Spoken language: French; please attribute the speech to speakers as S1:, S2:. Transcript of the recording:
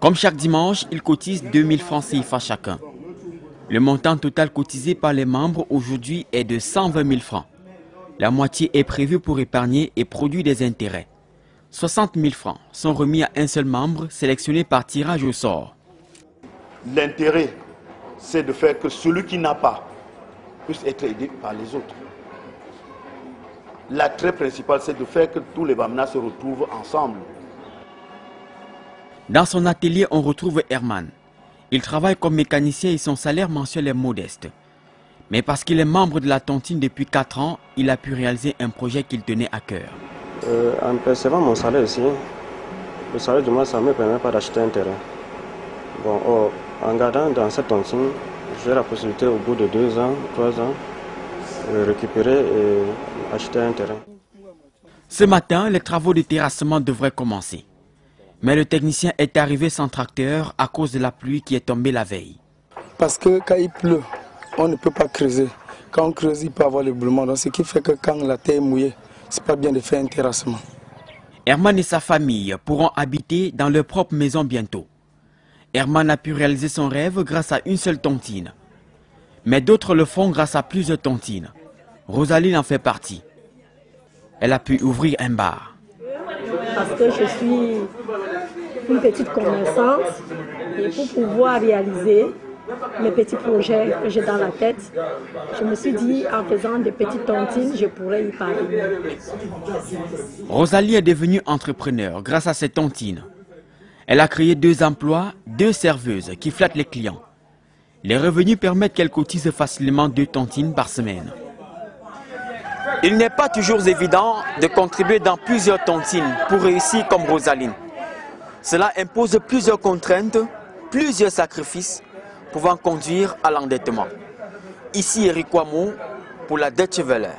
S1: Comme chaque dimanche, ils cotisent 2000 francs CFA chacun. Le montant total cotisé par les membres aujourd'hui est de 120 000 francs. La moitié est prévue pour épargner et produire des intérêts. 60 000 francs sont remis à un seul membre sélectionné par tirage au sort.
S2: L'intérêt, c'est de faire que celui qui n'a pas puisse être aidé par les autres. L'attrait principal, c'est de faire que tous les Bamna se retrouvent ensemble.
S1: Dans son atelier, on retrouve Herman. Il travaille comme mécanicien et son salaire mensuel est modeste. Mais parce qu'il est membre de la tontine depuis 4 ans, il a pu réaliser un projet qu'il tenait à cœur.
S3: En percevant mon salaire ici, le salaire du mois, ça ne me permet pas d'acheter un terrain. Bon, en gardant dans cette tontine, j'ai la possibilité au bout de 2 ans, 3 ans, de récupérer et acheter un terrain.
S1: Ce matin, les travaux de terrassement devraient commencer. Mais le technicien est arrivé sans tracteur à cause de la pluie qui est tombée la veille.
S4: Parce que quand il pleut, on ne peut pas creuser. Quand on creuse, il peut y avoir l'éboulement. Donc ce qui fait que quand la terre est mouillée, c'est pas bien de faire un terrassement.
S1: Herman et sa famille pourront habiter dans leur propre maison bientôt. Herman a pu réaliser son rêve grâce à une seule tontine. Mais d'autres le font grâce à plusieurs tontines. Rosaline en fait partie. Elle a pu ouvrir un bar.
S5: Parce que je suis une petite commerçante et pour pouvoir réaliser mes petits projets que j'ai dans la tête, je me suis dit en faisant des petites tontines, je pourrais y parvenir.
S1: Rosalie est devenue entrepreneur grâce à ses tontines. Elle a créé 2 emplois, 2 serveuses qui flattent les clients. Les revenus permettent qu'elle cotise facilement 2 tontines par semaine. Il n'est pas toujours évident de contribuer dans plusieurs tontines pour réussir comme Rosaline. Cela impose plusieurs contraintes, plusieurs sacrifices pouvant conduire à l'endettement. Ici Eric Ouamou pour la Deutsche Welle.